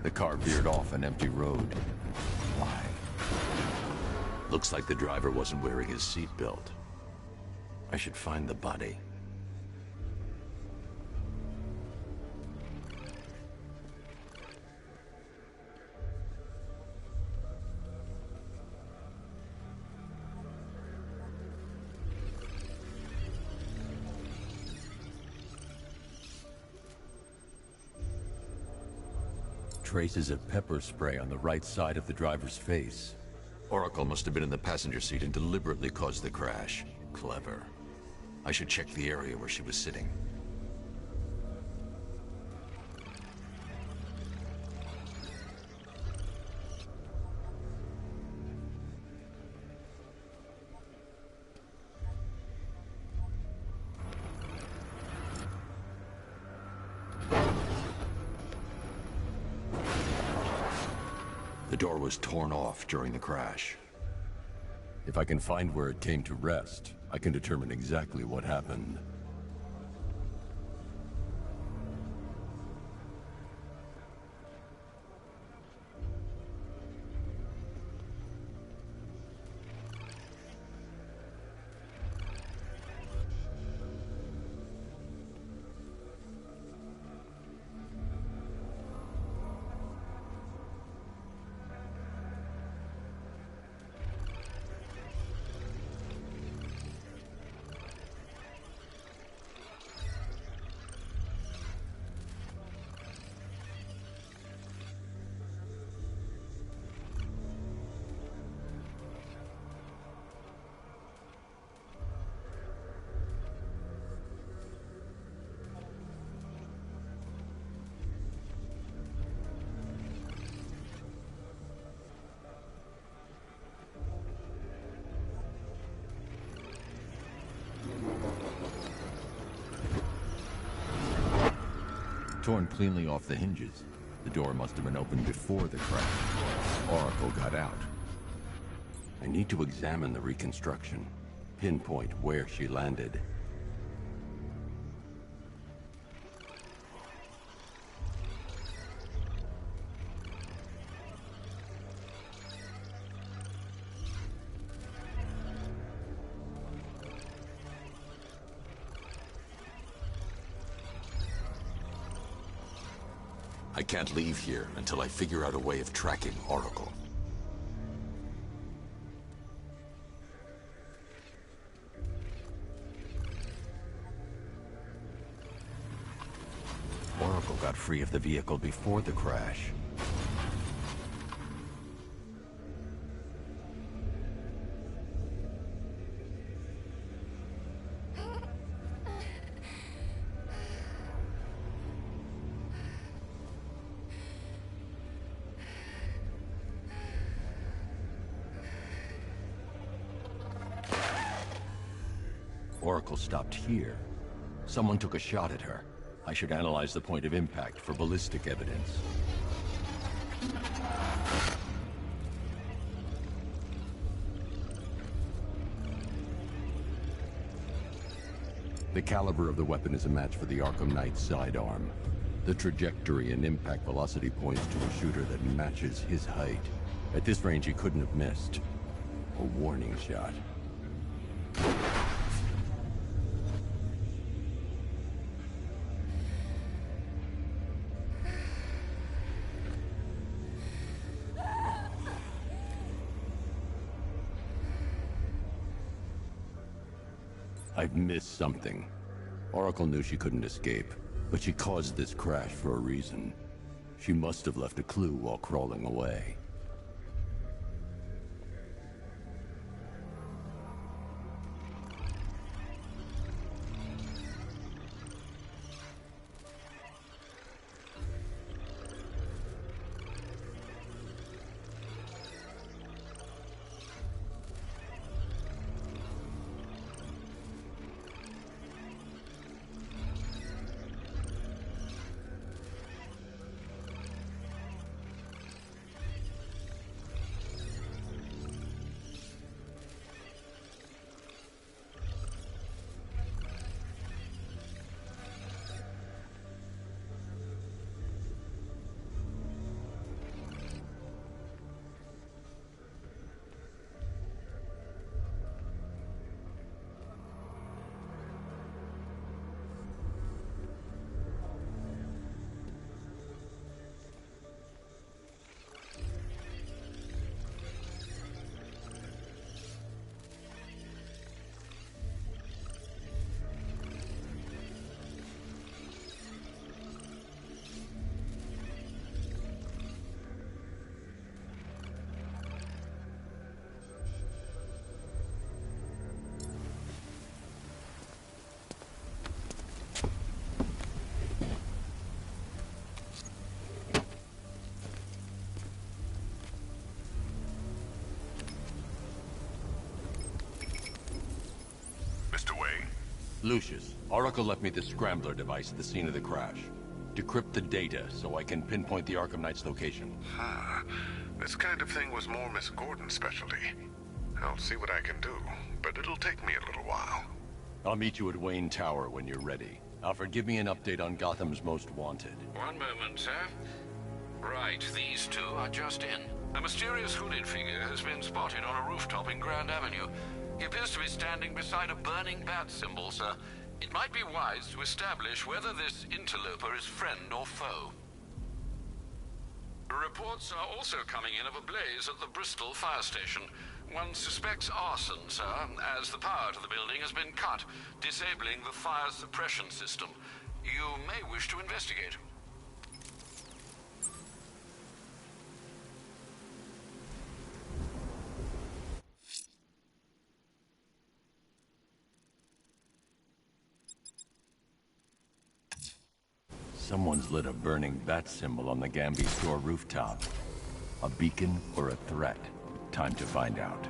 The car veered off an empty road. Why? Looks like the driver wasn't wearing his seatbelt. I should find the body. Traces of pepper spray on the right side of the driver's face. Oracle must have been in the passenger seat and deliberately caused the crash. Clever. I should check the area where she was sitting. The door was torn off during the crash. If I can find where it came to rest, I can determine exactly what happened. Torn cleanly off the hinges. The door must have been opened before the crash. Oracle got out. I need to examine the reconstruction, pinpoint where she landed. I can't leave here until I figure out a way of tracking Oracle. Oracle got free of the vehicle before the crash. Oracle stopped here. Someone took a shot at her. I should analyze the point of impact for ballistic evidence. The caliber of the weapon is a match for the Arkham Knight sidearm. The trajectory and impact velocity points to a shooter that matches his height. At this range, he couldn't have missed. A warning shot. I've missed something. Oracle knew she couldn't escape, but she caused this crash for a reason. She must have left a clue while crawling away. Lucius, Oracle left me the scrambler device at the scene of the crash. Decrypt the data so I can pinpoint the Arkham Knight's location. This kind of thing was more Miss Gordon's specialty. I'll see what I can do, but it'll take me a little while. I'll meet you at Wayne Tower when you're ready. Alfred, give me an update on Gotham's Most Wanted. One moment, sir. Right, these two are just in. A mysterious hooded figure has been spotted on a rooftop in Grand Avenue. He appears to be standing beside a burning bat symbol, sir. It might be wise to establish whether this interloper is friend or foe. Reports are also coming in of a blaze at the Bristol fire station. One suspects arson, sir, as the power to the building has been cut, disabling the fire suppression system. You may wish to investigate. Someone's lit a burning bat symbol on the Gamby store rooftop. A beacon or a threat? Time to find out.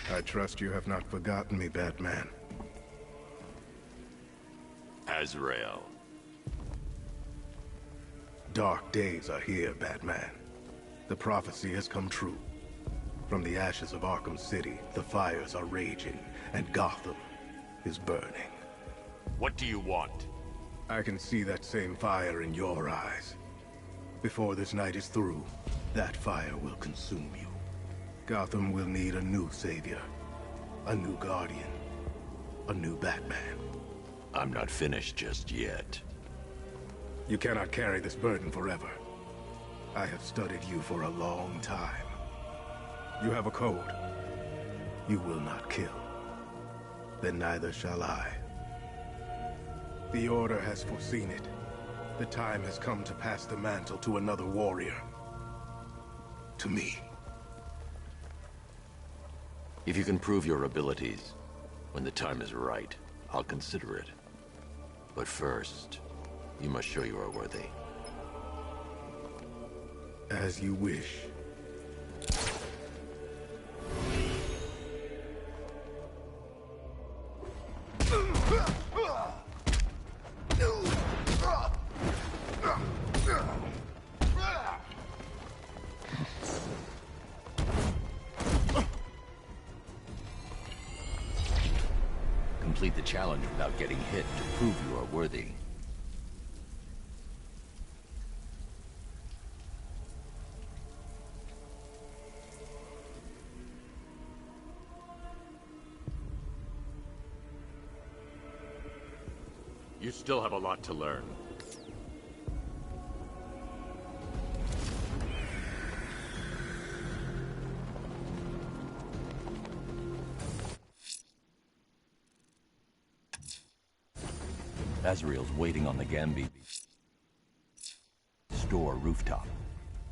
I trust you have not forgotten me, Batman. Azrael. Dark days are here, Batman. The prophecy has come true. From the ashes of Arkham City, the fires are raging, and Gotham is burning. What do you want? I can see that same fire in your eyes. Before this night is through, that fire will consume you. Gotham will need a new savior, a new guardian, a new Batman. I'm not finished just yet. You cannot carry this burden forever. I have studied you for a long time. You have a code. You will not kill. Then neither shall I. The Order has foreseen it. The time has come to pass the mantle to another warrior. To me. If you can prove your abilities, when the time is right, I'll consider it. But first, you must show you are worthy. As you wish. Complete the challenge without getting hit to prove you are worthy. You still have a lot to learn. Azrael's waiting on the Gambi store rooftop.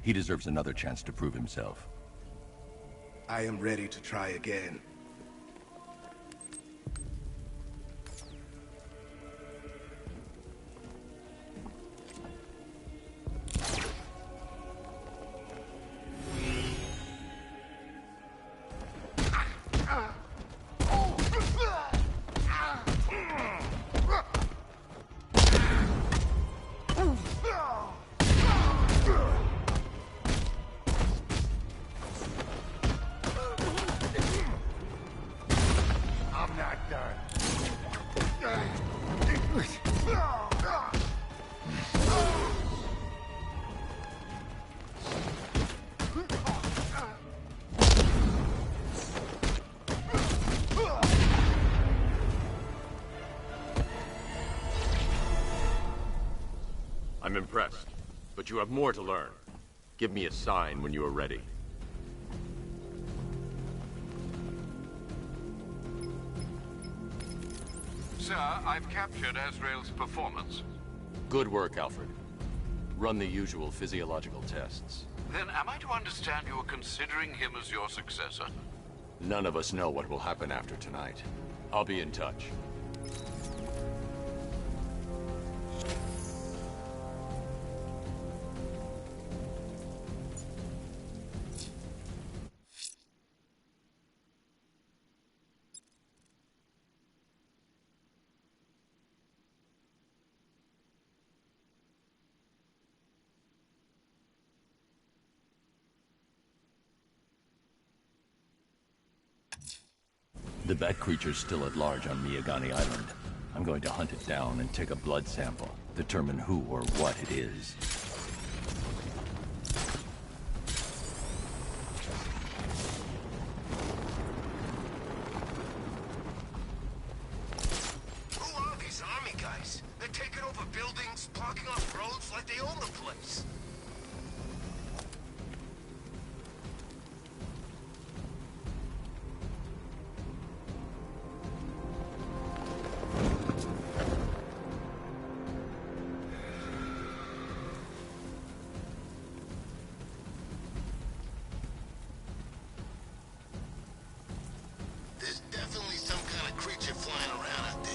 He deserves another chance to prove himself. I am ready to try again. I'm impressed. But you have more to learn. Give me a sign when you are ready. Sir, I've captured Azrael's performance. Good work, Alfred. Run the usual physiological tests. Then am I to understand you are considering him as your successor? None of us know what will happen after tonight. I'll be in touch. The bat creature's still at large on Miyagani Island. I'm going to hunt it down and take a blood sample, determine who or what it is. Who are these army guys? They're taking over buildings, blocking off roads like they own the place. There's definitely some kind of creature flying around out there.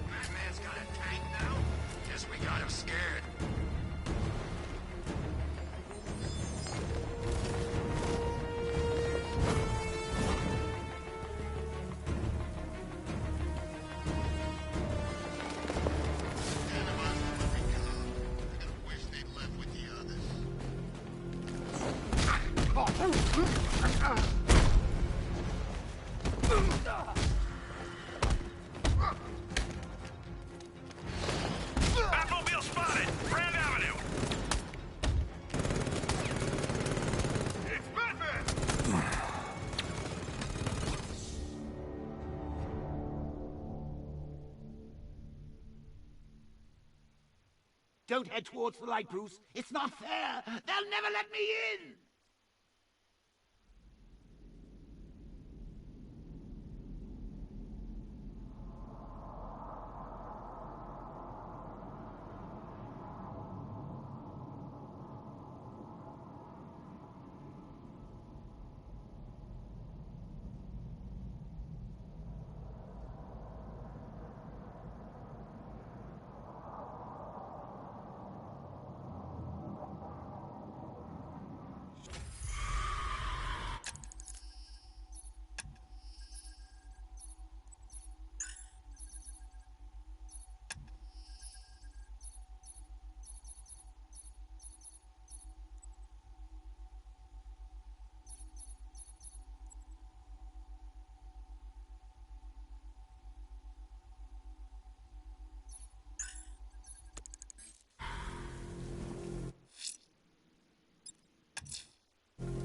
Batman's got a tank now? Guess we got him scared. Batmobile spotted! Grand Avenue! It's Batman! Don't head towards the light, Bruce. It's not fair. They'll never let me in.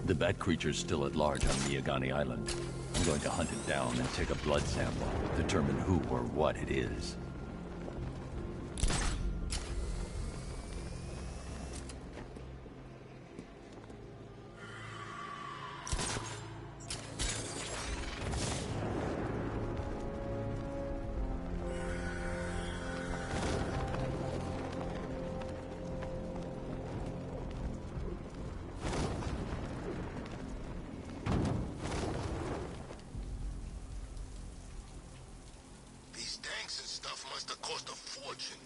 The bat creature's still at large on Miyagani Island. I'm going to hunt it down and take a blood sample, determine who or what it is. These tanks and stuff must have cost a fortune.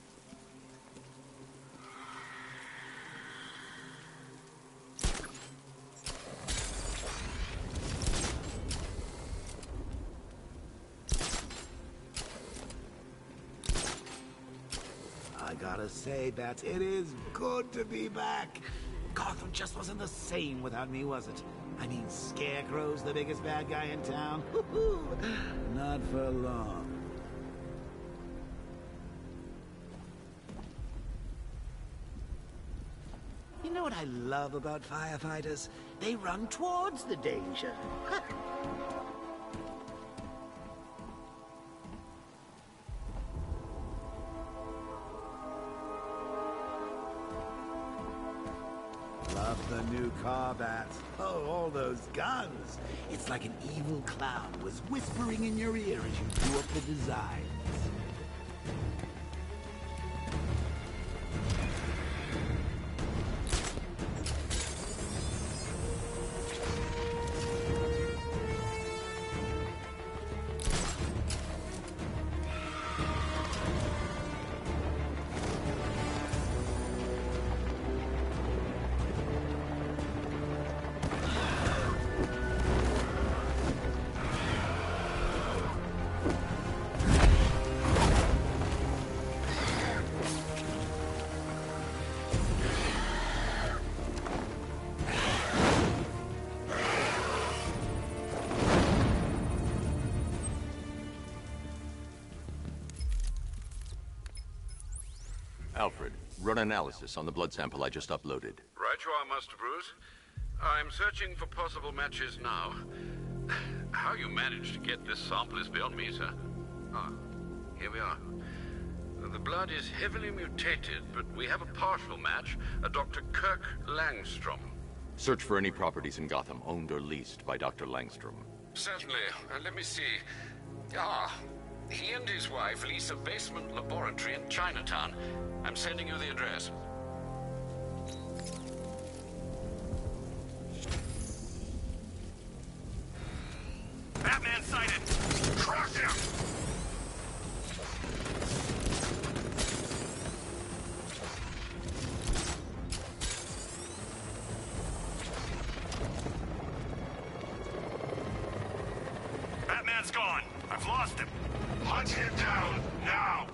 I gotta say, Bats, it is good to be back. Gotham just wasn't the same without me, was it? I mean, Scarecrow's the biggest bad guy in town. Not for long. what I love about firefighters? They run towards the danger. Love the new car, Bat. Oh, all those guns. It's like an evil clown was whispering in your ear as you drew up the designs. Alfred, run analysis on the blood sample I just uploaded. Right you are, Master Bruce. I'm searching for possible matches now. How you managed to get this sample is beyond me, sir. Ah, here we are. The blood is heavily mutated, but we have a partial match, a Dr. Kirk Langstrom. Search for any properties in Gotham owned or leased by Dr. Langstrom. Certainly. Let me see. He and his wife lease a basement laboratory in Chinatown. I'm sending you the address. Batman sighted! Crush him! Batman's gone. I've lost him. Hunt him down, now!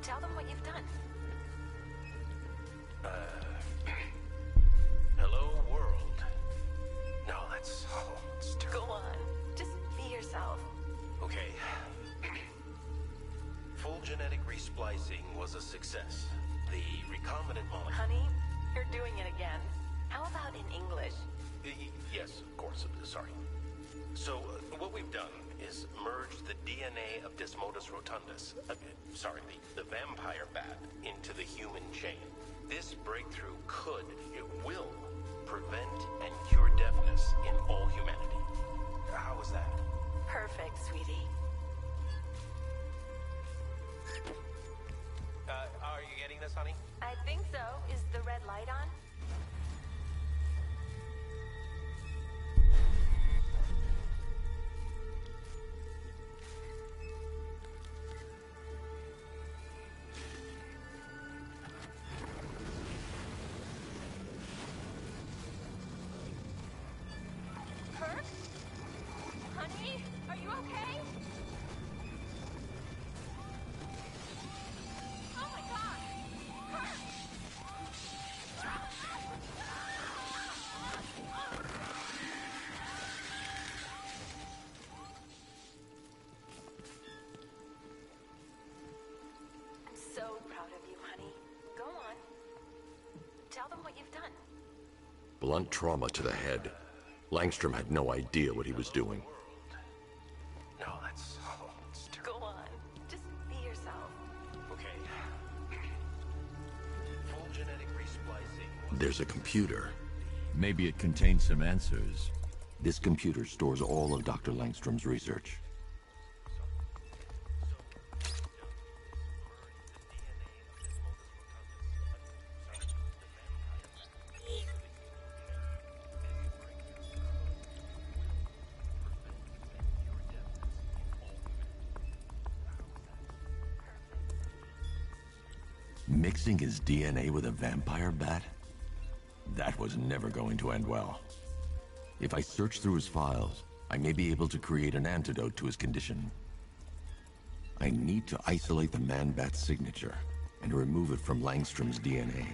Tell them what you've done. Hello, world. No, that's... Oh, it's terrible. Go on. Just be yourself. Okay. Full genetic resplicing was a success. The recombinant molecule... Honey, you're doing it again. How about in English? Yes, of course. Sorry. So, what we've done is merged the DNA of Desmodus rotundus, the vampire bat, into the human chain. This breakthrough it will prevent and cure deafness in all humanity. How was that? Perfect, sweetie. Are you getting this, honey? I think so. Is the red light on? Kirk? Honey? Are you okay? Oh my god! Kirk! I'm so proud of you, honey. Go on. Tell them what you've done. Blunt trauma to the head. Langstrom had no idea what he was doing. No, that's terrible. Go on. Just be yourself. Okay. Full genetic resplicing. There's a computer. Maybe it contains some answers. This computer stores all of Dr. Langstrom's research. Mixing his DNA with a vampire bat? That was never going to end well. If I search through his files, I may be able to create an antidote to his condition. I need to isolate the man-bat signature and remove it from Langstrom's DNA.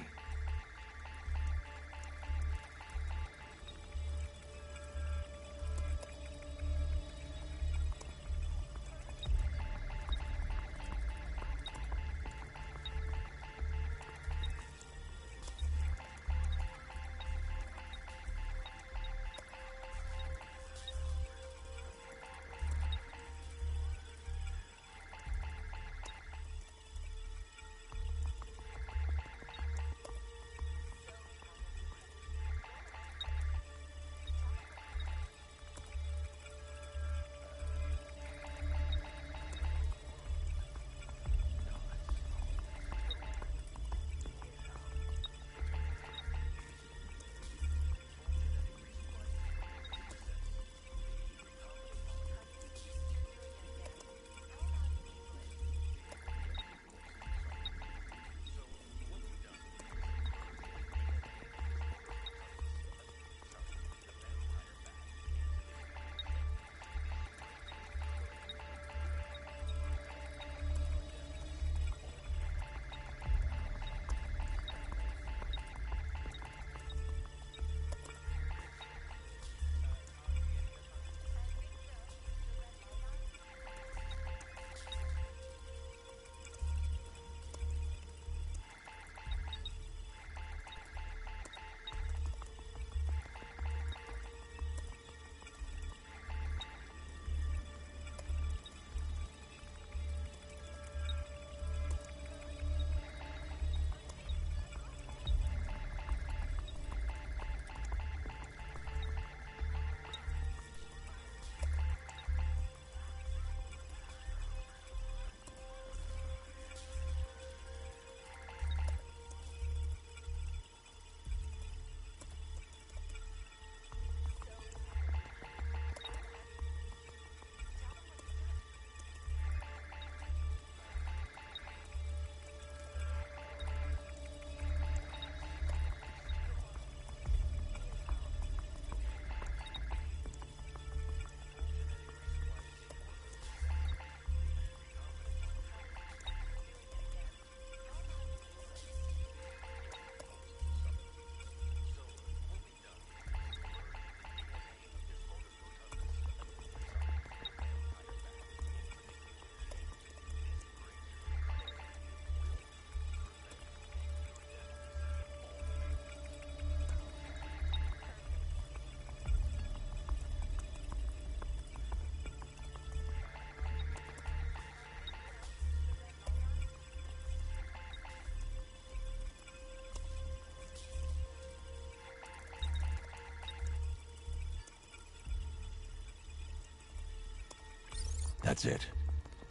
That's it.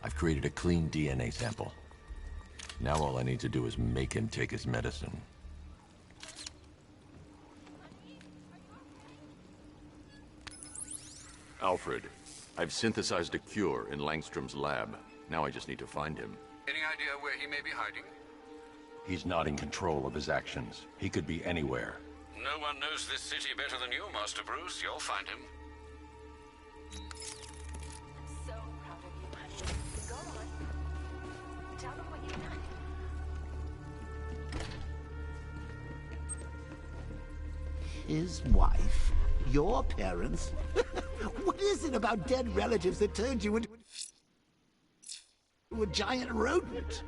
I've created a clean DNA sample. Now all I need to do is make him take his medicine. Alfred, I've synthesized a cure in Langstrom's lab. Now I just need to find him. Any idea where he may be hiding? He's not in control of his actions. He could be anywhere. No one knows this city better than you, Master Bruce. You'll find him. So proud of you, honey. Go on. Tell them what you've done. His wife? Your parents? What is it about dead relatives that turned you into a giant rodent?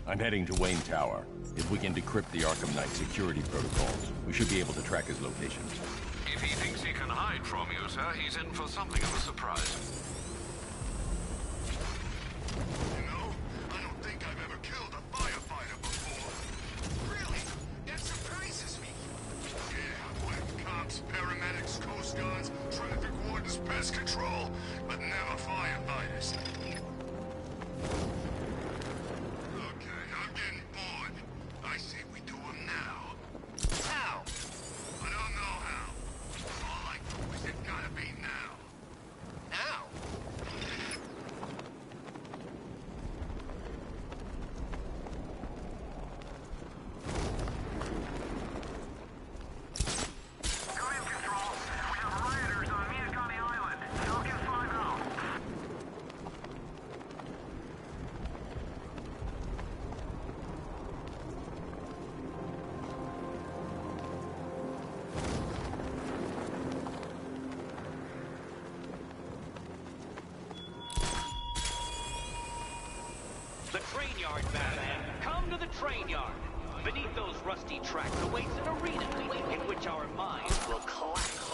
I'm heading to Wayne Tower. If we can decrypt the Arkham Knight security protocols, we should be able to track his location. If he thinks he can hide from you, sir, he's in for something of a surprise. You know, I don't think I've ever killed a firefighter before. Really? That surprises me. Yeah, I've whacked cops, paramedics, coast guards, traffic wardens, pest control, but never firefighters. Okay, I'm getting bored. I say we do them now. How? I don't know how. All I know is it gotta be now. Now? Command Control, we have rioters on Miyagani Island. Falcon 5 out. The train yard, Batman. Come to the train yard. Beneath those rusty tracks awaits an arena in which our minds will collapse.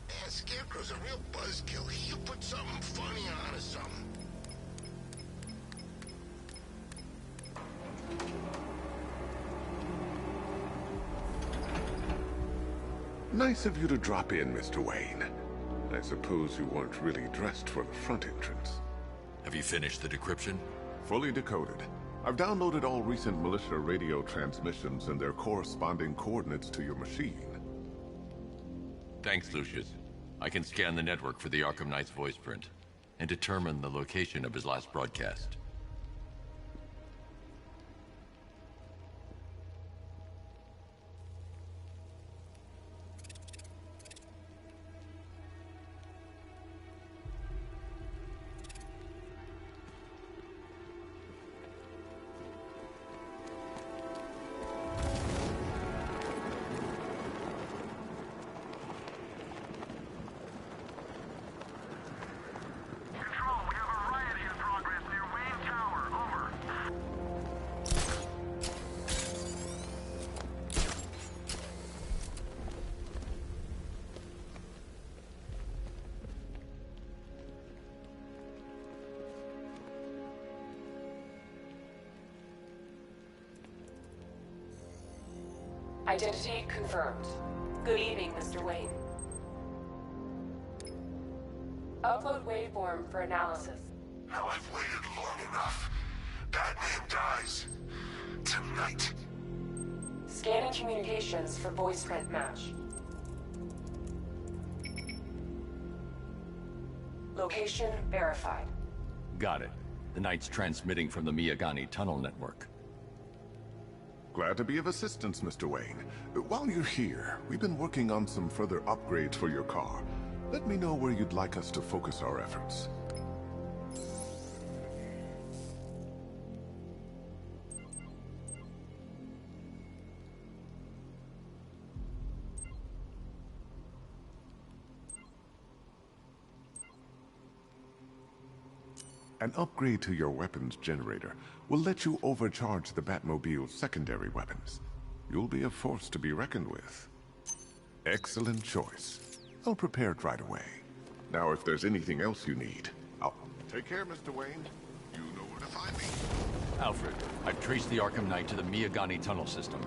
Man, Scarecrow's a real buzzkill. You put something funny on or something. Nice of you to drop in, Mr. Wayne. I suppose you weren't really dressed for the front entrance. Have you finished the decryption? Fully decoded. I've downloaded all recent militia radio transmissions and their corresponding coordinates to your machine. Thanks, Lucius. I can scan the network for the Arkham Knight's voice print and determine the location of his last broadcast. Control, we have a riot in progress near Wayne Tower. Over. Identity confirmed. Good evening, Mr. Wayne. Upload waveform for analysis. Now I've waited long enough. Batman dies. Tonight. Scanning communications for voice print match. Location verified. Got it. The Knight's transmitting from the Miyagani tunnel network. Glad to be of assistance, Mr. Wayne. While you're here, we've been working on some further upgrades for your car. Let me know where you'd like us to focus our efforts. An upgrade to your weapons generator will let you overcharge the Batmobile's secondary weapons. You'll be a force to be reckoned with. Excellent choice. I'll prepare it right away. Now, if there's anything else you need, I'll... Take care, Mr. Wayne. You know where to find me. Alfred, I've traced the Arkham Knight to the Miyagani tunnel system.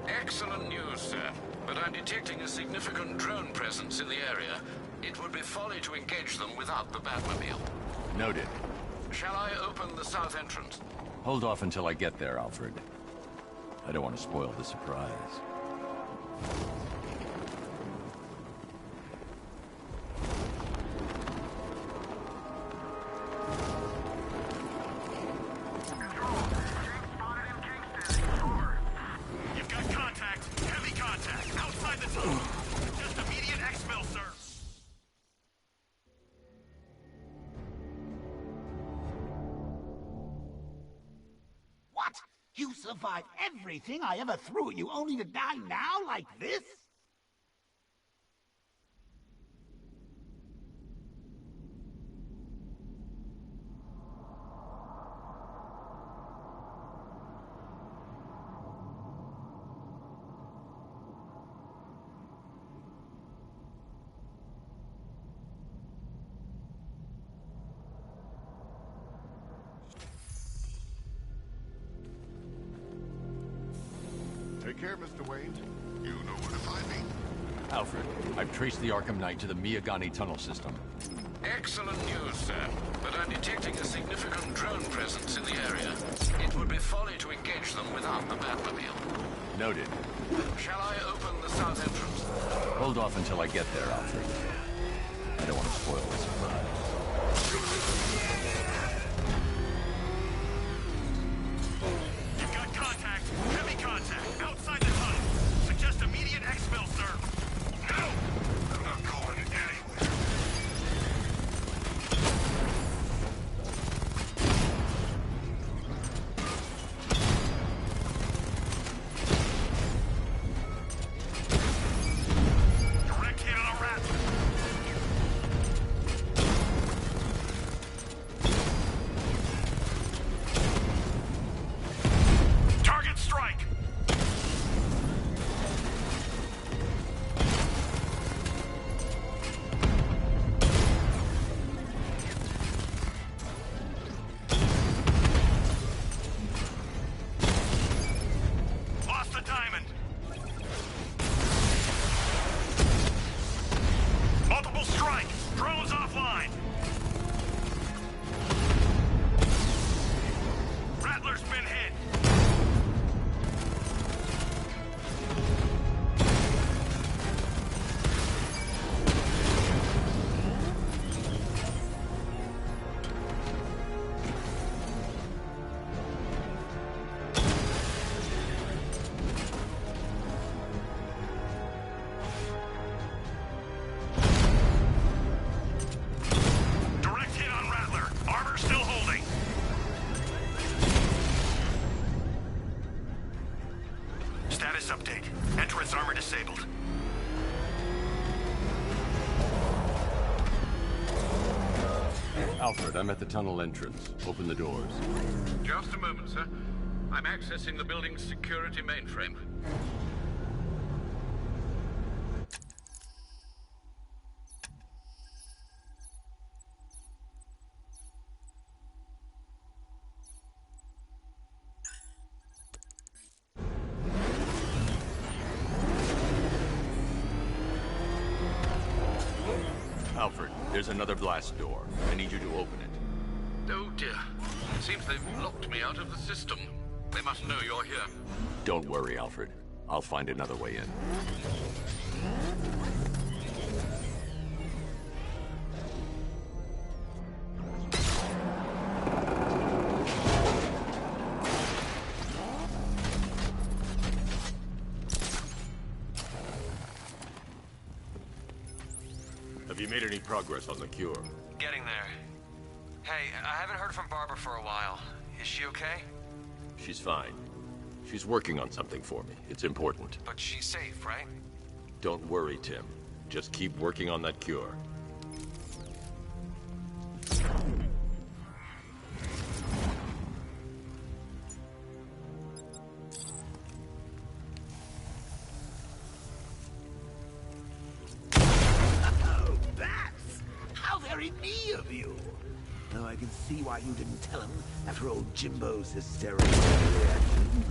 Excellent news, sir. But I'm detecting a significant drone presence in the area. It would be folly to engage them without the Batmobile. Noted. Shall I open the south entrance? Hold off until I get there, Alfred. I don't want to spoil the surprise. You've got contact. Heavy contact. Outside the tunnel. Just immediate exfil, sir. What? You survived everything I ever threw at you only to die now like this? Take care, Mr. Wayne. You know where to find me. Alfred, I've traced the Arkham Knight to the Miyagani tunnel system. Excellent news, sir. But I'm detecting a significant drone presence in the area. It would be folly to engage them without the Batmobile. Noted. Shall I open the south entrance? Hold off until I get there, Alfred. I don't want to spoil the surprise. You've got contact. Heavy contact. Outside the tunnel. Suggest immediate exfil, sir. No! I'm not going anywhere. Direct hit on a rat. Target strike. Lost the diamond. Multiple strike. Drones offline. Rattler's been hit. Direct hit on Rattler. Armor still holding. Status update. Entrance armor disabled. Alfred, I'm at the tunnel entrance. Open the doors. Just a moment, sir. I'm accessing the building's security mainframe. Alfred, there's another blast door. I need you to open it. Oh dear. Seems they've locked me out of the system. They must know you're here. Don't worry, Alfred. I'll find another way in. Have you made any progress on the cure? Getting there. Hey, I haven't heard from Barbara for a while. Is she okay? She's fine. She's working on something for me. It's important. But she's safe, right? Don't worry, Tim. Just keep working on that cure. Oh, Bats! How very me of you! Though I can see why you didn't tell him after old Jimbo's hysterical reaction.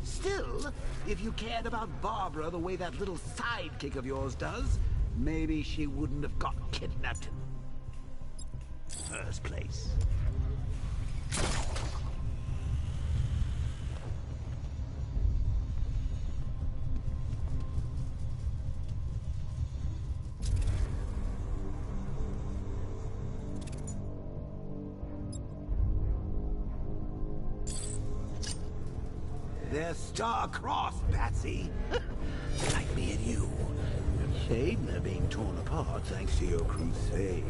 Still, if you cared about Barbara the way that little sidekick of yours does, maybe she wouldn't have got kidnapped in the first place. They're star-crossed, Patsy. Like me and you. Shame they're being torn apart thanks to your crusade.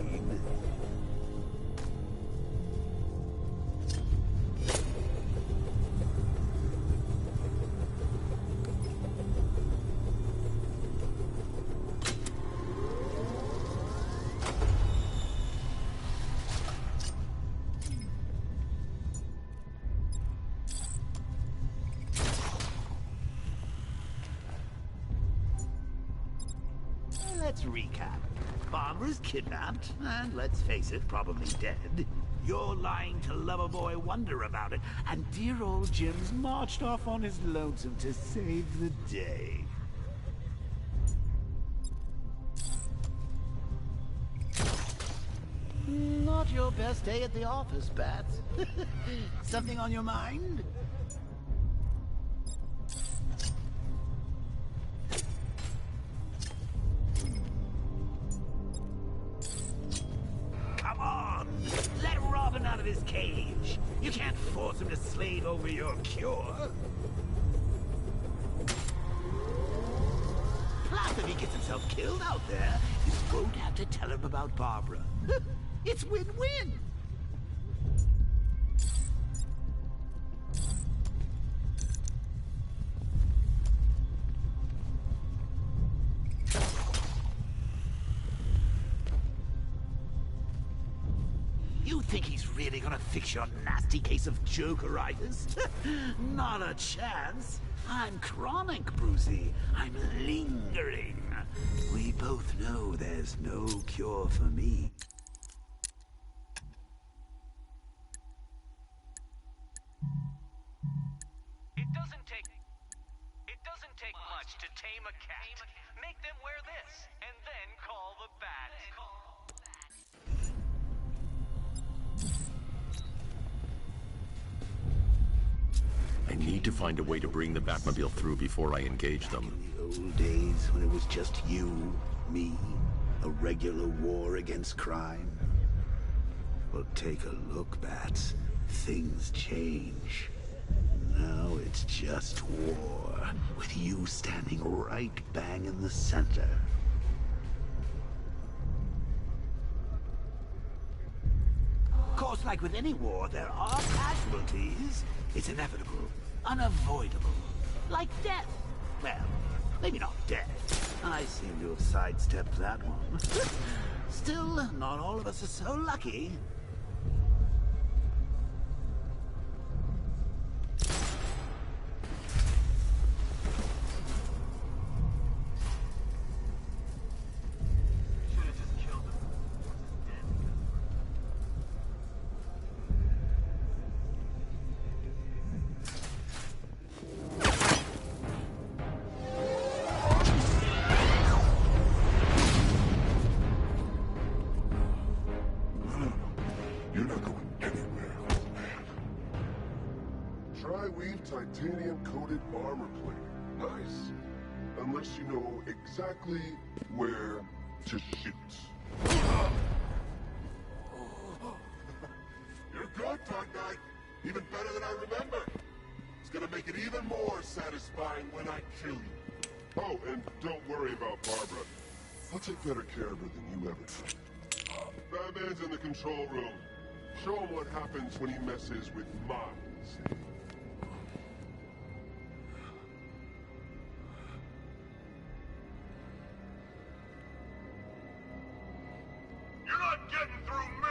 Let's recap. Barbara's kidnapped, and let's face it, probably dead. You're lying to Loverboy Wonder about it, and dear old Jim's marched off on his lonesome to save the day. Not your best day at the office, Bats. Something on your mind? Come on! Let Robin out of his cage! You can't force him to slave over your cure! Plus, if he gets himself killed out there, you won't have to tell him about Barbara. It's win-win! You think he's really gonna fix your nasty case of Jokeritis? Not a chance. I'm chronic, Brucey. I'm lingering. We both know there's no cure for me. It doesn't take much to tame a cat. Make them wear this, and then call the bat. I need to find a way to bring the Batmobile through before I engage them. In the old days when it was just you, me, a regular war against crime. Well, take a look, Bats. Things change. Now it's just war, with you standing right bang in the center. Of course, like with any war, there are casualties. It's inevitable, unavoidable, like death. Well, maybe not death. I seem to have sidestepped that one. Still, not all of us are so lucky. You're not going anywhere, old man. Tri-weave titanium-coated armor plate. Nice. Unless you know exactly where to shoot. You're good, Dark Knight. Even better than I remember. It's gonna make it even more satisfying when I kill you. Oh, and don't worry about Barbara. I'll take better care of her than you ever did. Batman's in the control room. Show him what happens when he messes with minds. You're not getting through me!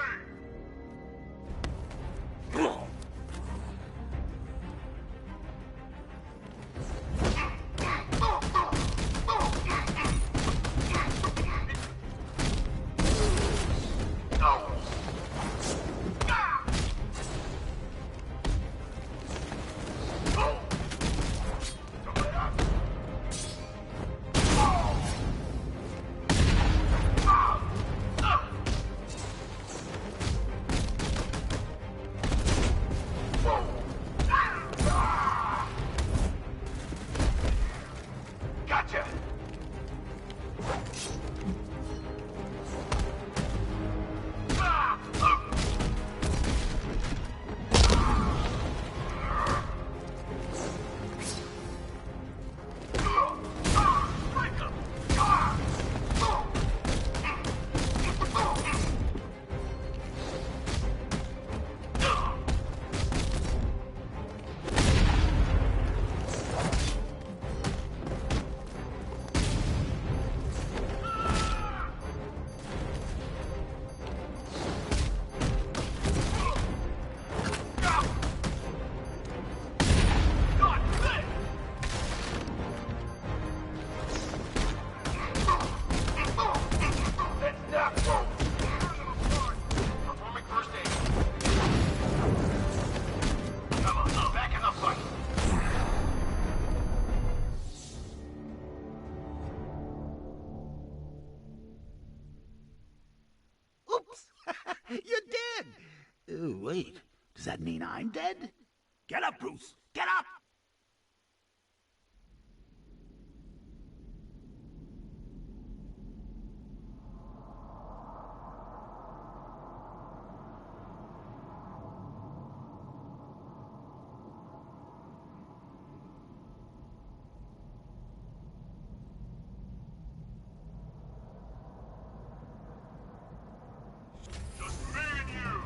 Gotcha! You're dead! Oh, wait. Does that mean I'm dead? Get up, Bruce! Get up! Just me and you!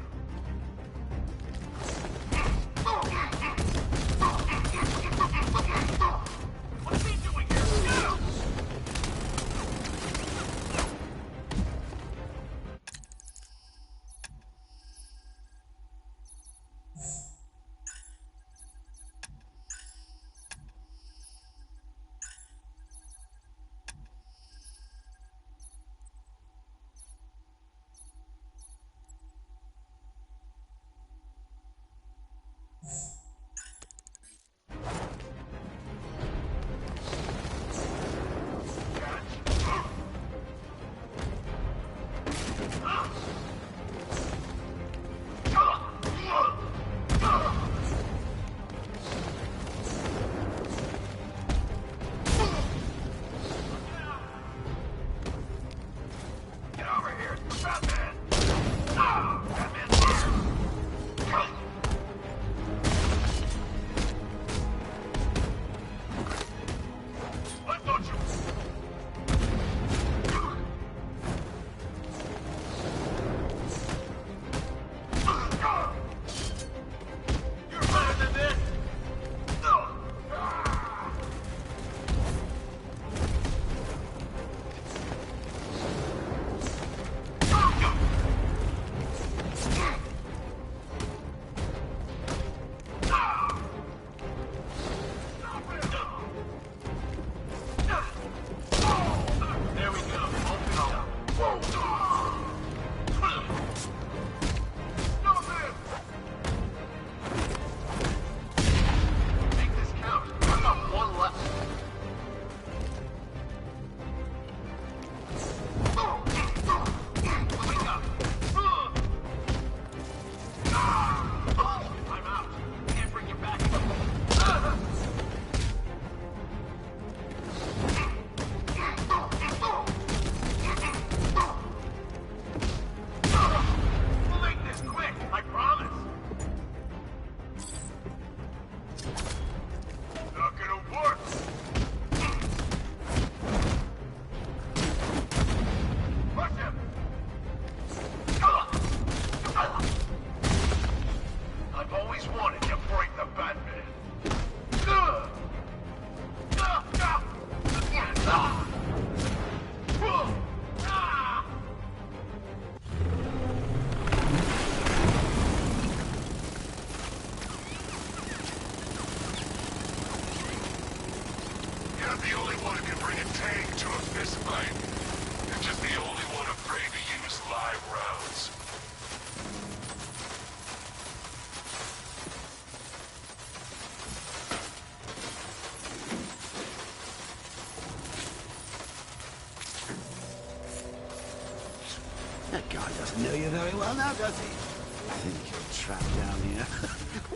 That guy doesn't know you very well now, does he? Think you're trapped down here?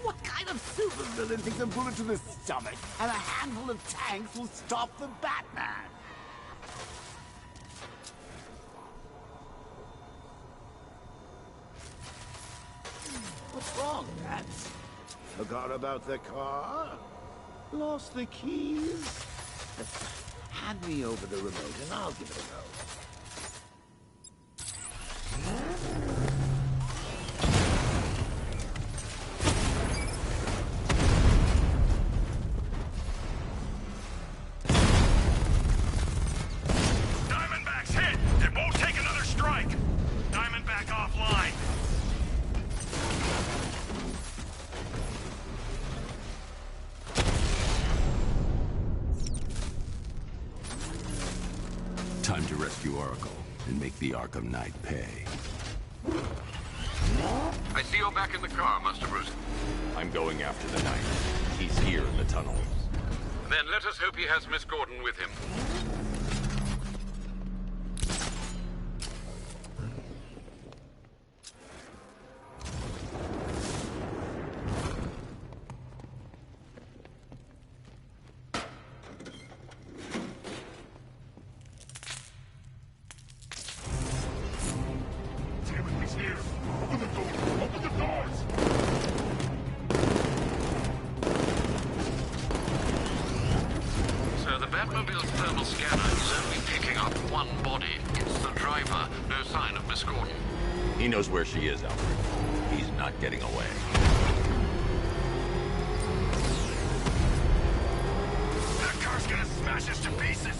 What kind of supervillain thinks a bullet to the stomach and a handful of tanks will stop the Batman? What's wrong, Bats? Forgot about the car? Lost the keys? Hand me over the remote and I'll give it a go. Diamondback's hit! It won't take another strike! Diamondback offline! Time to rescue Oracle and make the Arkham Knight pay. I see you're back in the car, Master Bruce. I'm going after the Knight. He's here in the tunnel. Then let us hope he has Miss Gordon with him. Batmobile's thermal scanner is only picking up one body. It's the driver. No sign of Miss Gordon. He knows where she is, Alfred. He's not getting away. That car's gonna smash us to pieces!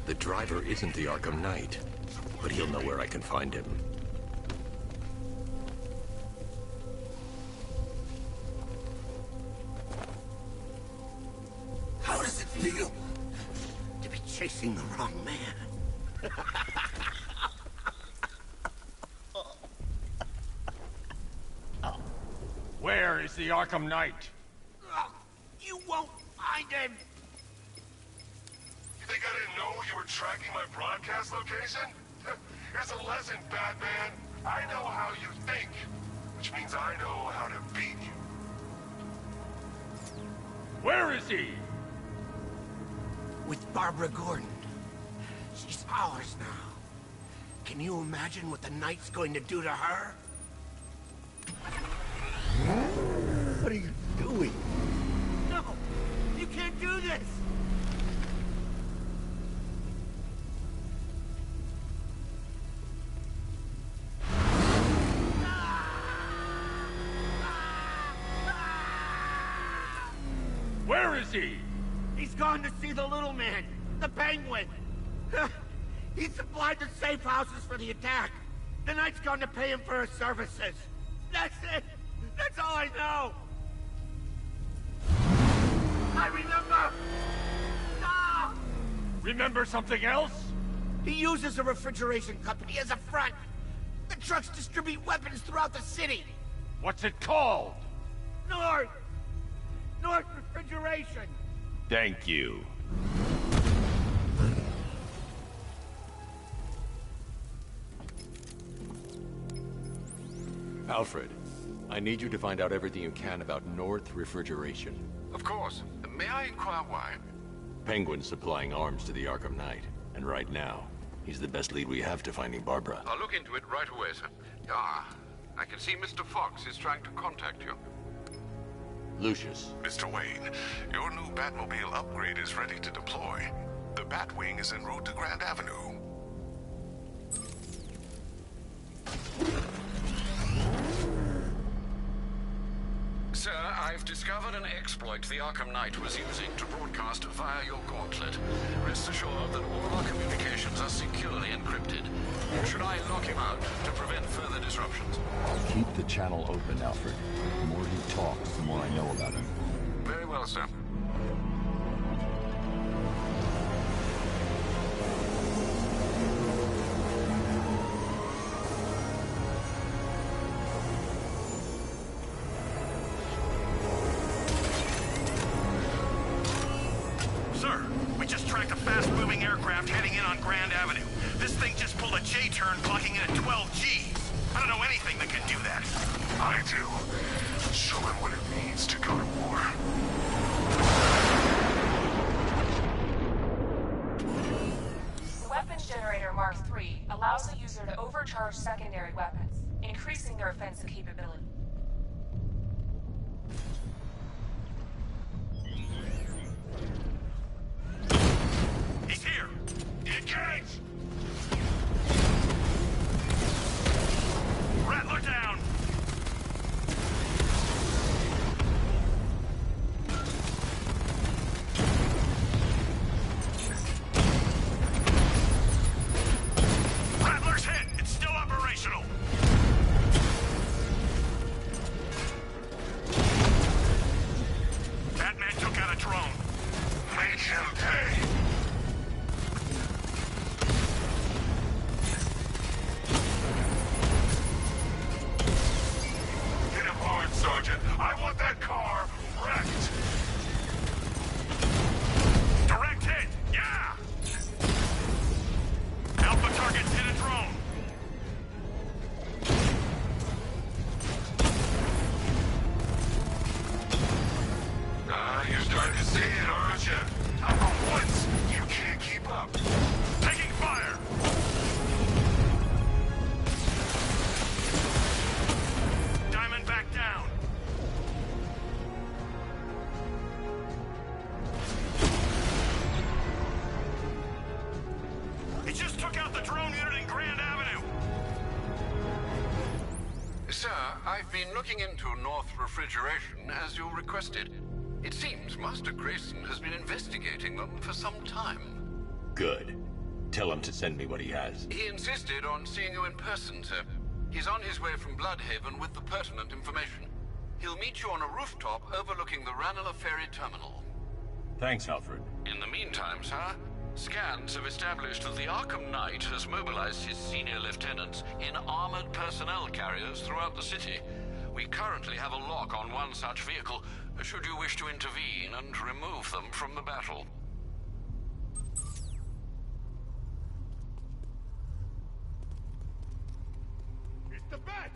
The driver isn't the Arkham Knight, but he'll know where I can find him. How does it feel to be chasing the wrong man? Where is the Arkham Knight? You won't find him! You think I didn't know you were tracking my broadcast location? Here's a lesson, Batman. I know how you think, which means I know how to beat you. Where is he? With Barbara Gordon. She's ours now. Can you imagine what the Knight's going to do to her? What are you doing? No! You can't do this! Where is he? He's gone to see the little man, the Penguin. He supplied the safe houses for the attack. The Knight's gone to pay him for his services. That's it. That's all I know. I remember. Ah! Remember something else? He uses a refrigeration company as a front. The trucks distribute weapons throughout the city. What's it called? North Refrigeration. Thank you. Alfred, I need you to find out everything you can about North Refrigeration. Of course. May I inquire why? Penguin's supplying arms to the Arkham Knight, and right now, he's the best lead we have to finding Barbara. I'll look into it right away, sir. Ah, I can see Mr. Fox is trying to contact you. Lucius. Mr. Wayne, your new Batmobile upgrade is ready to deploy. The Batwing is en route to Grand Avenue. Sir, I've discovered an exploit the Arkham Knight was using to broadcast via your gauntlet. Rest assured that all our communications are securely encrypted. Should I lock him out to prevent further disruptions? Keep the channel open, Alfred. The more he talks, the more I know about him. Very well, sir. Sir, we just tracked a fast-moving aircraft heading in on Grand Avenue. This thing just pulled a J-turn, clocking in at 12 Gs. I don't know anything that can do that. I do. Show him what it means to go to war. Weapons Generator Mark III allows the user to overcharge secondary weapons, increasing their offensive capability. He's here! Engage! Rattler down! Rattler's hit! It's still operational! Batman took out a drone. Make him pay. Hit him hard, Sergeant. I want that car wrecked. Direct hit! Yeah! Alpha targets hit a drone. You're starting to see it, aren't you? Not for once. You can't keep up. Taking fire! Diamond back down. He just took out the drone unit in Grand Avenue. Sir, I've been looking into North Refrigeration as you requested. It seems Master Grayson has been investigating them for some time. Good. Tell him to send me what he has. He insisted on seeing you in person, sir. He's on his way from Bloodhaven with the pertinent information. He'll meet you on a rooftop overlooking the Ranelagh Ferry Terminal. Thanks, Alfred. In the meantime, sir, scans have established that the Arkham Knight has mobilized his senior lieutenants in armored personnel carriers throughout the city. We currently have a lock on one such vehicle, should you wish to intervene and remove them from the battle. It's the Bat!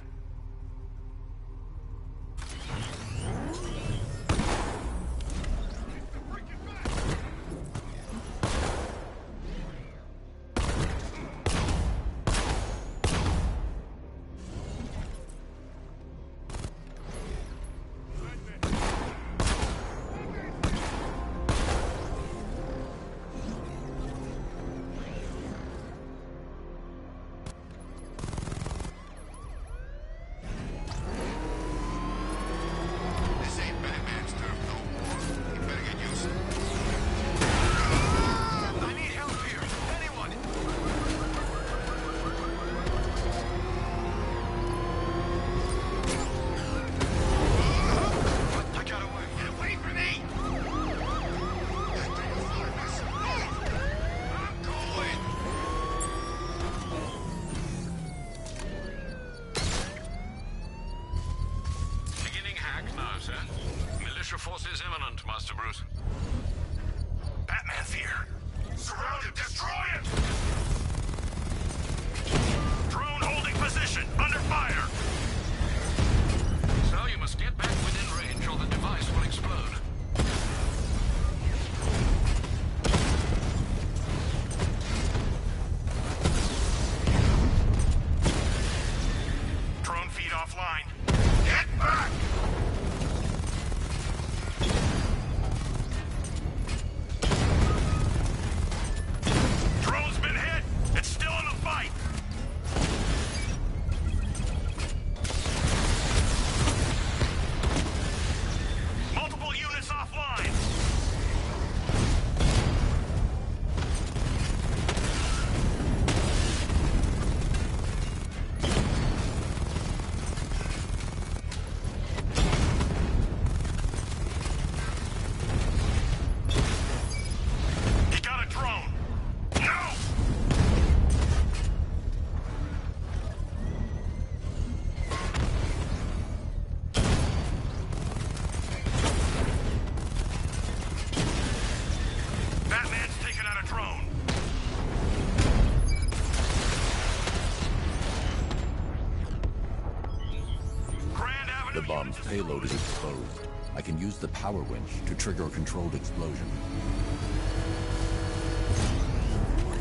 The bomb's payload is exposed. I can use the power winch to trigger a controlled explosion.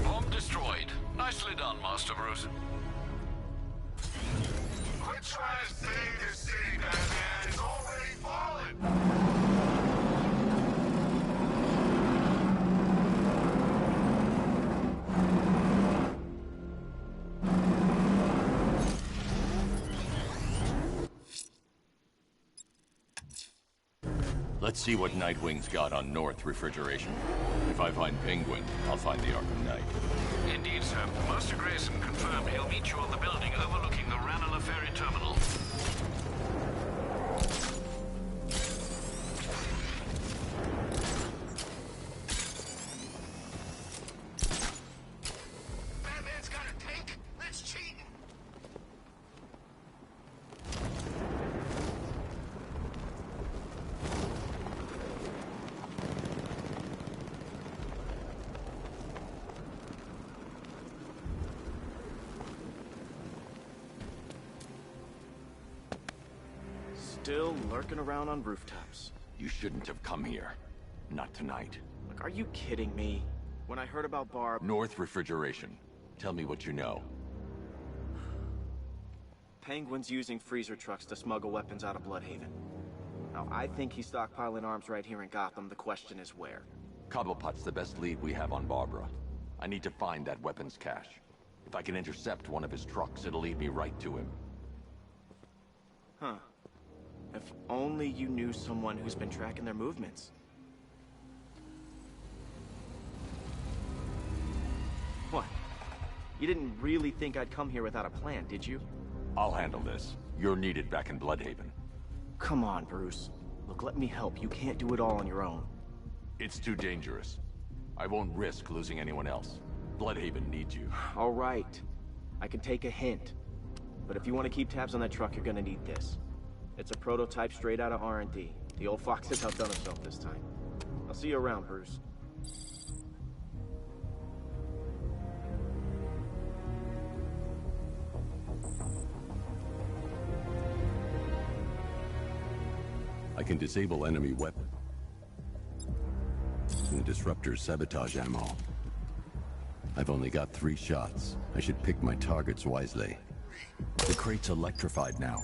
Bomb destroyed. Nicely done, Master Bruce. Quit trying to save this city, Batman. It's already fallen. Let's see what Nightwing's got on North Refrigeration. If I find Penguin, I'll find the Arkham Knight. Indeed, sir. Master Grayson confirmed he'll meet you on the building overlooking the Ranelagh Ferry Terminal. Batman's got a tank? That's cheating. Still lurking around on rooftops. You shouldn't have come here. Not tonight. Look, are you kidding me? When I heard about Barb... North Refrigeration. Tell me what you know. Penguin's using freezer trucks to smuggle weapons out of Bloodhaven. Now, I think he's stockpiling arms right here in Gotham. The question is where. Cobblepot's the best lead we have on Barbara. I need to find that weapons cache. If I can intercept one of his trucks, it'll lead me right to him. Huh. If only you knew someone who's been tracking their movements. What? You didn't really think I'd come here without a plan, did you? I'll handle this. You're needed back in Bloodhaven. Come on, Bruce. Look, let me help. You can't do it all on your own. It's too dangerous. I won't risk losing anyone else. Bloodhaven needs you. All right. I can take a hint. But if you want to keep tabs on that truck, you're gonna need this. It's a prototype straight out of R&D. The old fox has outdone himself this time. I'll see you around, Bruce. I can disable enemy weapon. And the disruptor's sabotage ammo. I've only got 3 shots. I should pick my targets wisely. The crate's electrified now.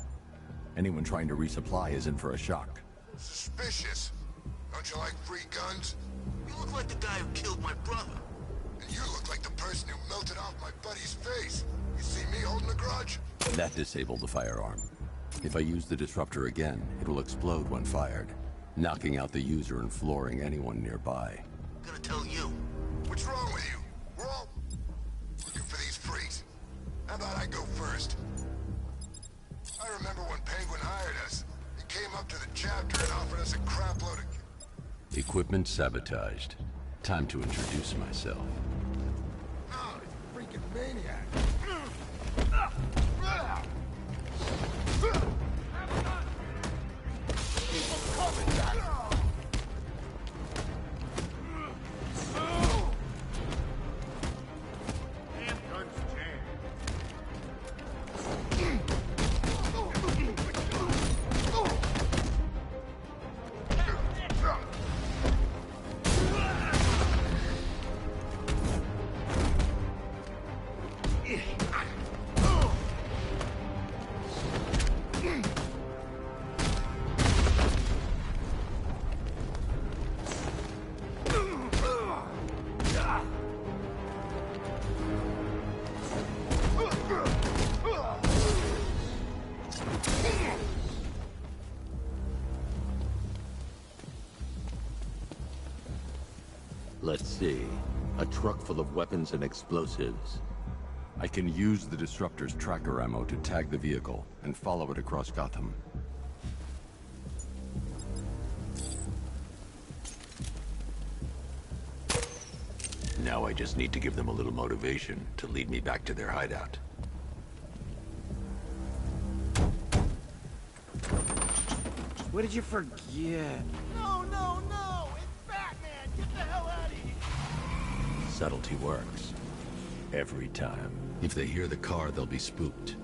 Anyone trying to resupply is in for a shock. Suspicious. Don't you like free guns? You look like the guy who killed my brother. And you look like the person who melted off my buddy's face. You see me holding a grudge? That disabled the firearm. If I use the disruptor again, it will explode when fired, knocking out the user and flooring anyone nearby. I'm gonna tell you. What's wrong with you? We're all looking for these freaks. How about I go first? I remember when Penguin hired us. He came up to the chapter and offered us a crapload of... Equipment sabotaged. Time to introduce myself. Oh, freaking maniac. Let's see. A truck full of weapons and explosives. I can use the disruptor's tracker ammo to tag the vehicle and follow it across Gotham. Now I just need to give them a little motivation to lead me back to their hideout. What did you forget? No, no, no! It's Batman! Get the hell out of here! Subtlety works. Every time. If they hear the car, they'll be spooked.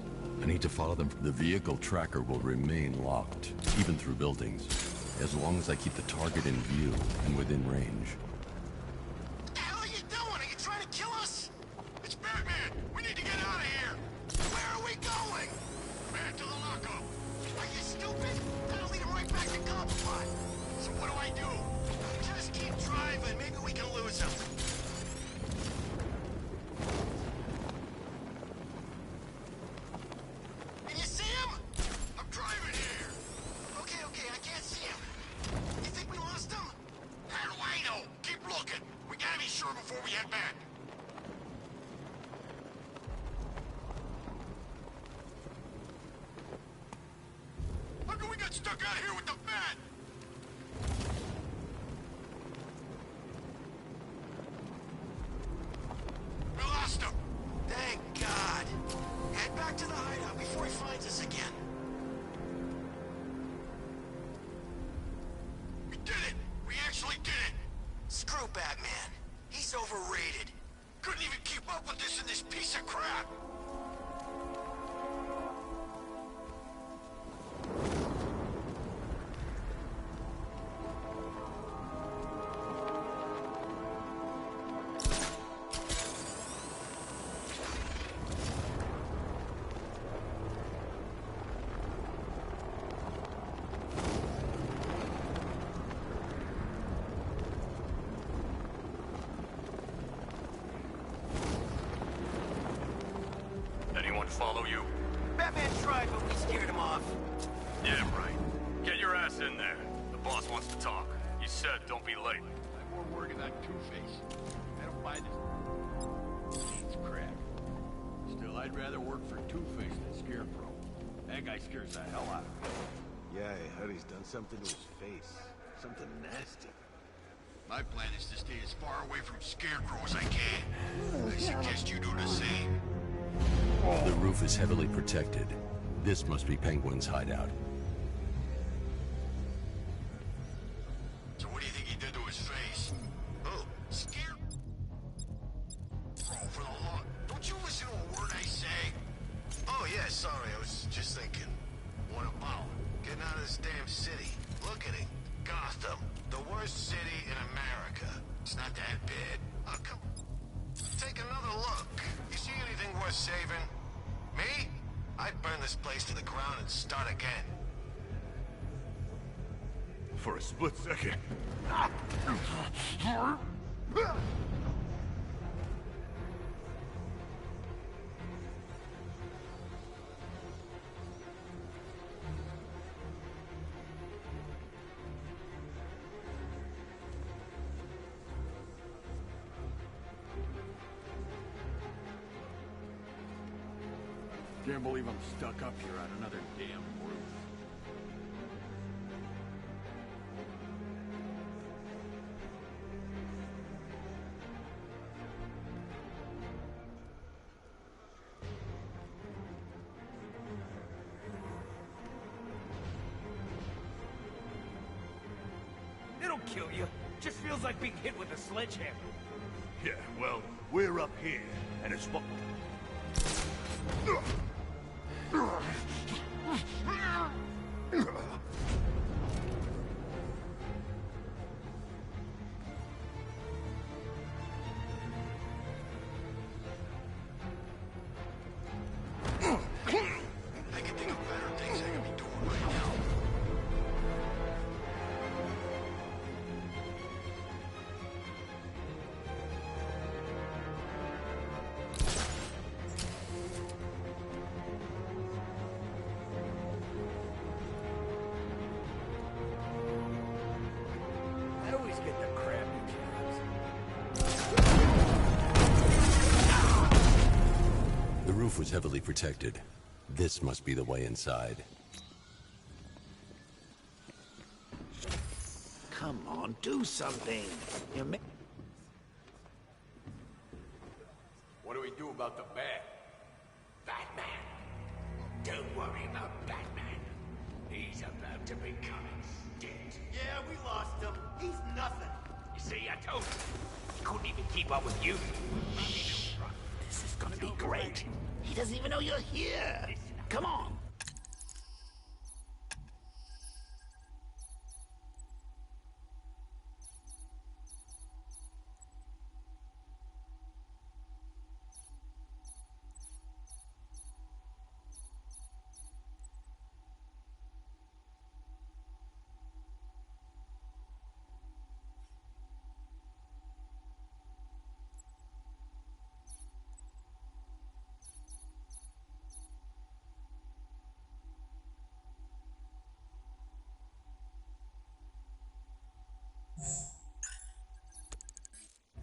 I need to follow them. The vehicle tracker will remain locked, even through buildings, as long as I keep the target in view and within range. What the hell are you doing? Are you trying to kill us? It's Batman! We need to get out of here! Where are we going? Back to the lockup. Are you stupid? That'll lead him right back to Comspot. So what do I do? Just keep driving. Maybe we can lose him. Can you see him? I'm driving here. Okay, I can't see him. You think we lost him? How do I know? Keep looking. We gotta be sure before we head back. How come we got stuck out here with the bat? We lost him. Thank God. Head back to the hideout before he finds us again. We did it. We actually did it. Screw Batman. He's overrated. Couldn't even keep up with this in this piece of crap. Anyone follow you? Batman tried, but we scared him off. Yeah, right. Get your ass in there. The boss wants to talk. He said don't be late. I'm more worried about Two-Face. I don't buy this. Seems crap. Still, I'd rather work for Two-Face than Scarecrow. That guy scares the hell out of me. Yeah, I heard he's done something to his face. Something nasty. My plan is to stay as far away from Scarecrow as I can. I suggest you do the same. The roof is heavily protected. This must be Penguin's hideout. So what do you think he did to his face? Oh, Scarecrow for the law. Don't you listen to a word I say? Oh yeah, sorry, I was just thinking. What about getting out of this damn city? Look at it. Gotham, the worst city in America. It's not that bad. Oh, come on. Take another look. You see anything worth saving? Me? I'd burn this place to the ground and start again. For a split second. Can't believe I'm stuck up here on another damn roof. It'll kill you. Just feels like being hit with a sledgehammer. Yeah, well, we're up here, and it's fu- I can think of better things I could be doing right now. I always get the crappy jobs. The roof was heavily protected. This must be the way inside. Come on, do something. You ma- What do we do about the bat? Batman. Don't worry about Batman. He's about to become extinct. Yeah, we lost him. He's nothing. You see, I told you. He couldn't even keep up with you. This is gonna be great. He doesn't even know you're here. Listen Come on!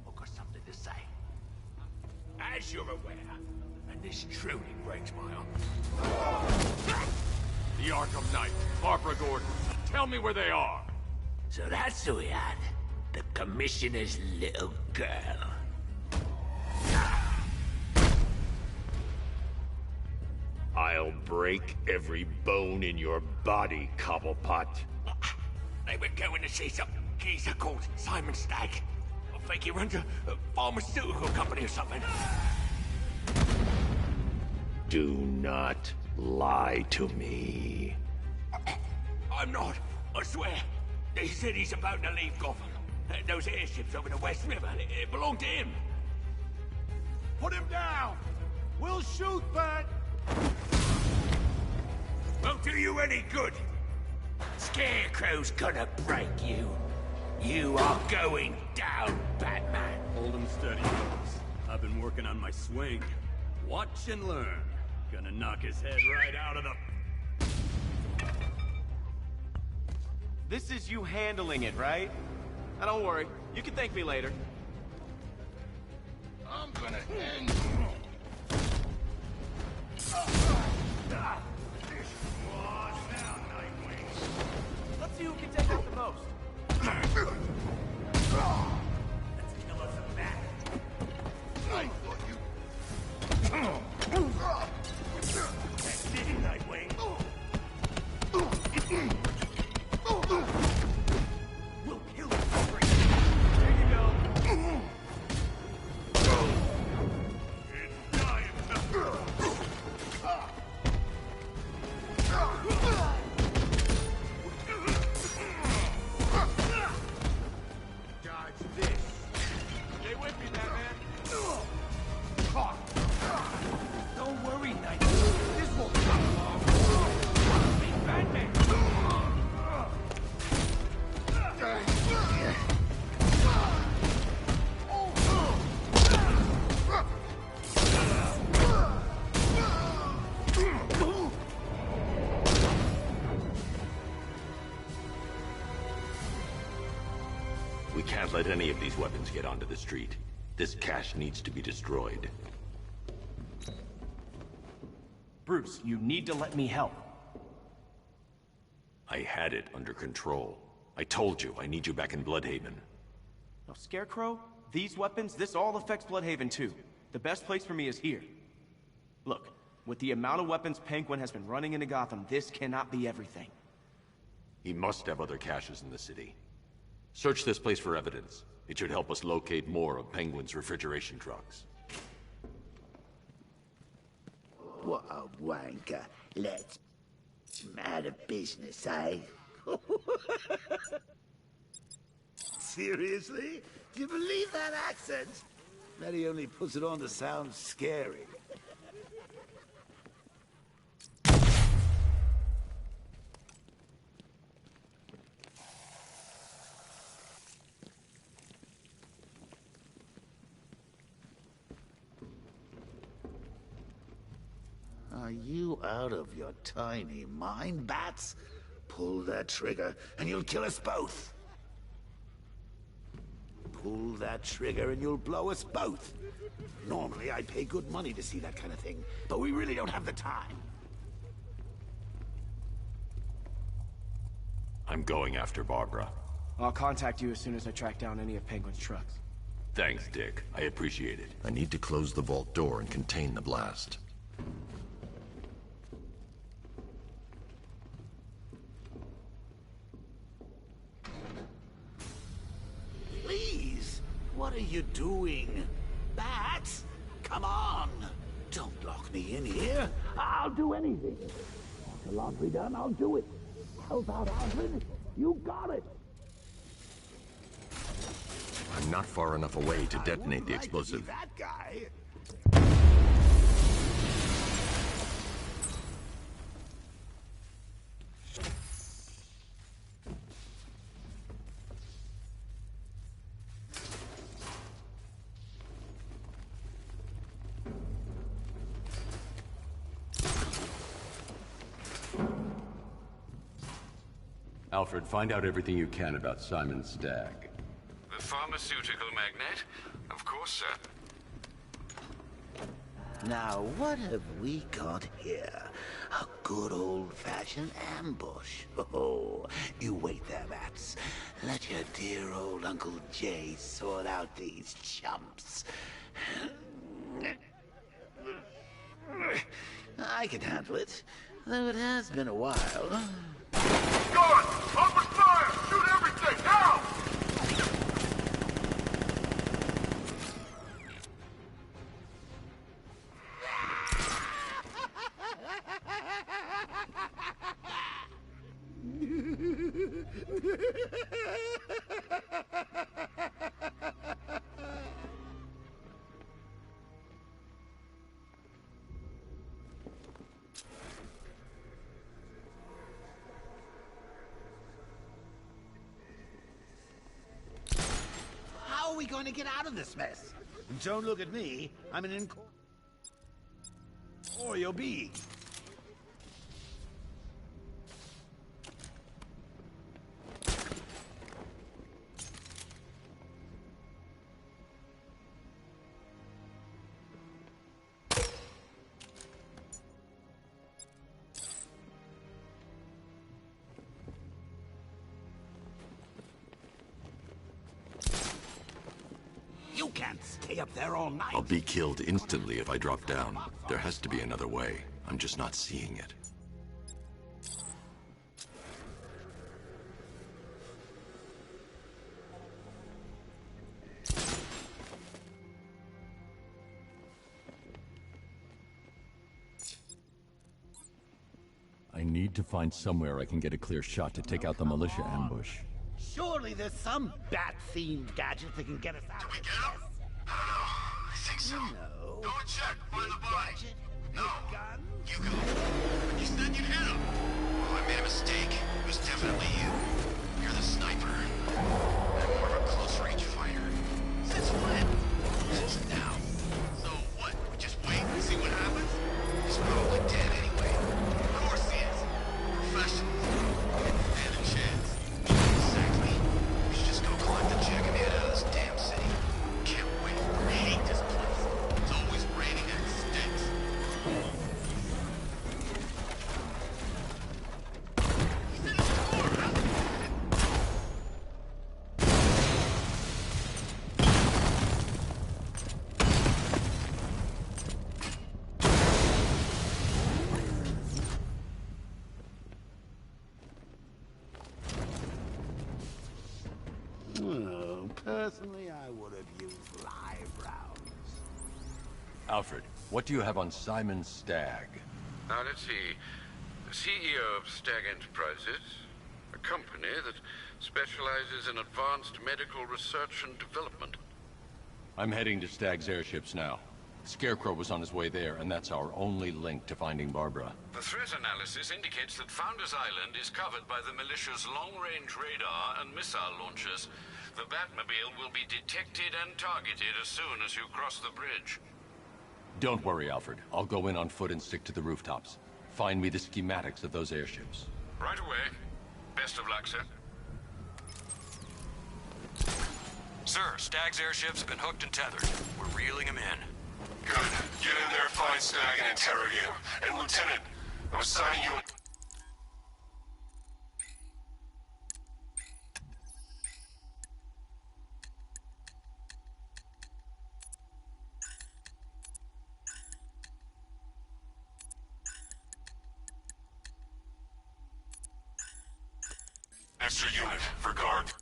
I've got something to say. As you're aware, and this truly breaks my heart. The Arkham Knight, Barbara Gordon. Tell me where they are. So that's who we had. The Commissioner's little girl. I'll break every bone in your body, Cobblepot. They were going to see some geezer called Simon Stagg. I think he runs a pharmaceutical company or something. Do not lie to me. I'm not. I swear. They said he's about to leave Gotham. Those airships over the West River, it belonged to him. Put him down! We'll shoot, Bat! Won't do you any good. Scarecrow's gonna break you. You are going down, Batman. Hold him steady, fellas. I've been working on my swing. Watch and learn. Gonna knock his head right out of the... This is you handling it, right? Now don't worry, you can thank me later. I'm gonna end you. Let's see who can take out the most. Let's kill us a bat. I thought you... That's it, Nightwing. We'll kill you for free. There you go. We can't let any of these weapons get onto the street. This cache needs to be destroyed. Bruce, you need to let me help. I had it under control. I told you, I need you back in Bloodhaven. Now, Scarecrow, these weapons, this all affects Bloodhaven too. The best place for me is here. Look, with the amount of weapons Penguin has been running into Gotham, this cannot be everything. He must have other caches in the city. Search this place for evidence. It should help us locate more of Penguin's refrigeration trucks. What a wanker. Let's... out of business, eh? Seriously? Do you believe that accent? That he only puts it on to sound scary. Are you out of your tiny mind, Bats? Pull that trigger, and you'll kill us both. Pull that trigger, and you'll blow us both. Normally, I pay good money to see that kind of thing, but we really don't have the time. I'm going after Barbara. I'll contact you as soon as I track down any of Penguin's trucks. Thanks, Dick. I appreciate it. I need to close the vault door and contain the blast. Please, what are you doing? Bats, come on! Don't lock me in here, I'll do anything. Want the laundry done, I'll do it. Help out, Alfred. You got it. I'm not far enough away to detonate the explosive. That guy. Alfred, find out everything you can about Simon Stagg. The pharmaceutical magnate? Of course, sir. Now, what have we got here? A good old-fashioned ambush. Oh, you wait there, Bats. Let your dear old Uncle Jay sort out these chumps. I can handle it, though it has been a while. Guard! Open fire! Shoot everything! Now! How are we going to get out of this mess? Don't look at me. I'm an incorporeal being. You can't stay up there all night. I'll be killed instantly if I drop down. There has to be another way. I'm just not seeing it. I need to find somewhere I can get a clear shot to take out the militia ambush. Surely there's some bat-themed gadget that can get us out of this mess. I think so. No. Go and check. Find the body. Gadget? No. Gun? You go. You said you'd hit him. Oh, I made a mistake. It was definitely you. You're the sniper. I'm more of a close-range fighter. Since when? Since now. So what? We just wait and see what happens? He's probably dead anyway. Of course he is. Professionals. And a chance. Exactly. We should just go collect the check and head out of this damn city. Can't wait. I hate this place. It's always raining and it stinks. He's in the store, huh? Oh, personally, I would have used live rounds. Alfred, what do you have on Simon Stagg? Now, let's see. The CEO of Stagg Enterprises, a company that specializes in advanced medical research and development. I'm heading to Stagg's airships now. Scarecrow was on his way there, and that's our only link to finding Barbara. The threat analysis indicates that Founders Island is covered by the militia's long-range radar and missile launchers. The Batmobile will be detected and targeted as soon as you cross the bridge. Don't worry, Alfred. I'll go in on foot and stick to the rooftops. Find me the schematics of those airships. Right away. Best of luck, sir. Sir, Stagg's airships have been hooked and tethered. We're reeling him in. Good. Get in there, find Stagg, and interrogate him. And Lieutenant, I'm assigning you... extra unit for guard.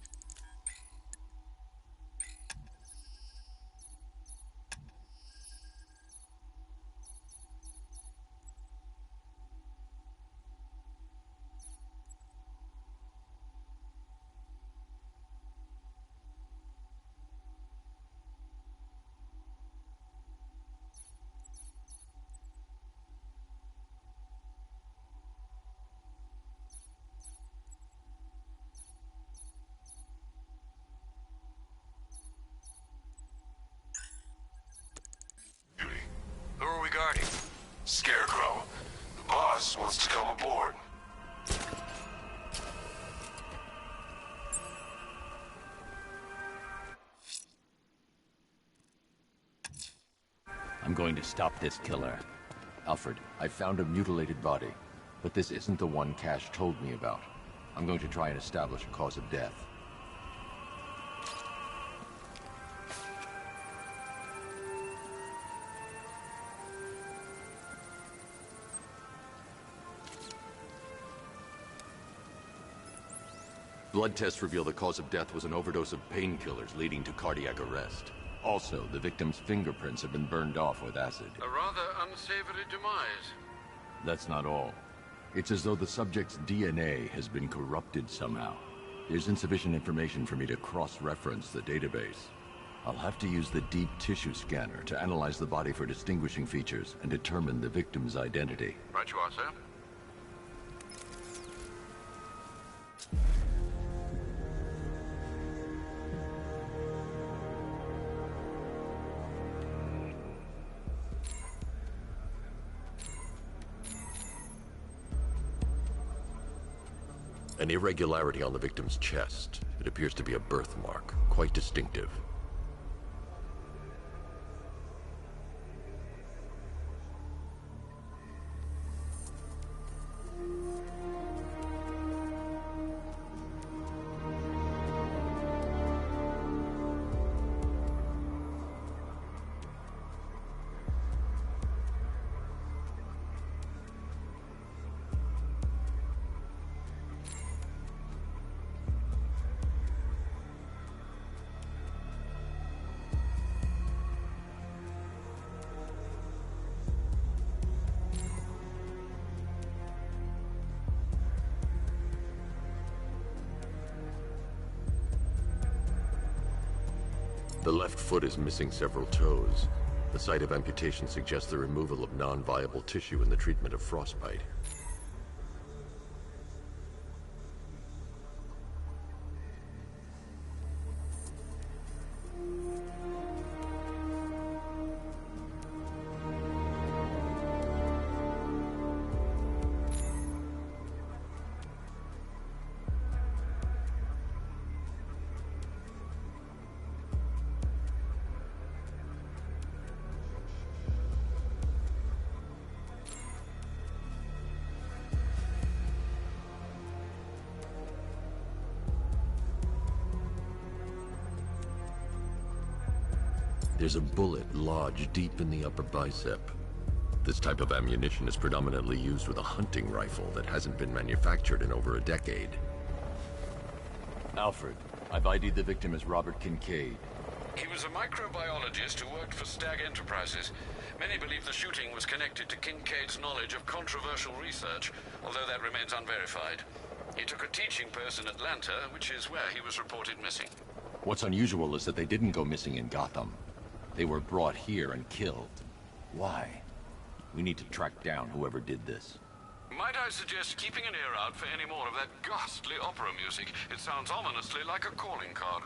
Scarecrow, the boss wants to come aboard. I'm going to stop this killer. Alfred, I found a mutilated body, but this isn't the one Cash told me about. I'm going to try and establish a cause of death. Blood tests reveal the cause of death was an overdose of painkillers leading to cardiac arrest. Also, the victim's fingerprints have been burned off with acid. A rather unsavory demise. That's not all. It's as though the subject's DNA has been corrupted somehow. There's insufficient information for me to cross-reference the database. I'll have to use the deep tissue scanner to analyze the body for distinguishing features and determine the victim's identity. Right you are, sir. An irregularity on the victim's chest. It appears to be a birthmark, quite distinctive. The left foot is missing several toes. The site of amputation suggests the removal of non-viable tissue in the treatment of frostbite. There's a bullet lodged deep in the upper bicep. This type of ammunition is predominantly used with a hunting rifle that hasn't been manufactured in over a decade. Alfred, I've ID'd the victim as Robert Kincaid. He was a microbiologist who worked for Stag Enterprises. Many believe the shooting was connected to Kincaid's knowledge of controversial research, although that remains unverified. He took a teaching post in Atlanta, which is where he was reported missing. What's unusual is that they didn't go missing in Gotham. They were brought here and killed. Why? We need to track down whoever did this. Might I suggest keeping an ear out for any more of that ghastly opera music? It sounds ominously like a calling card.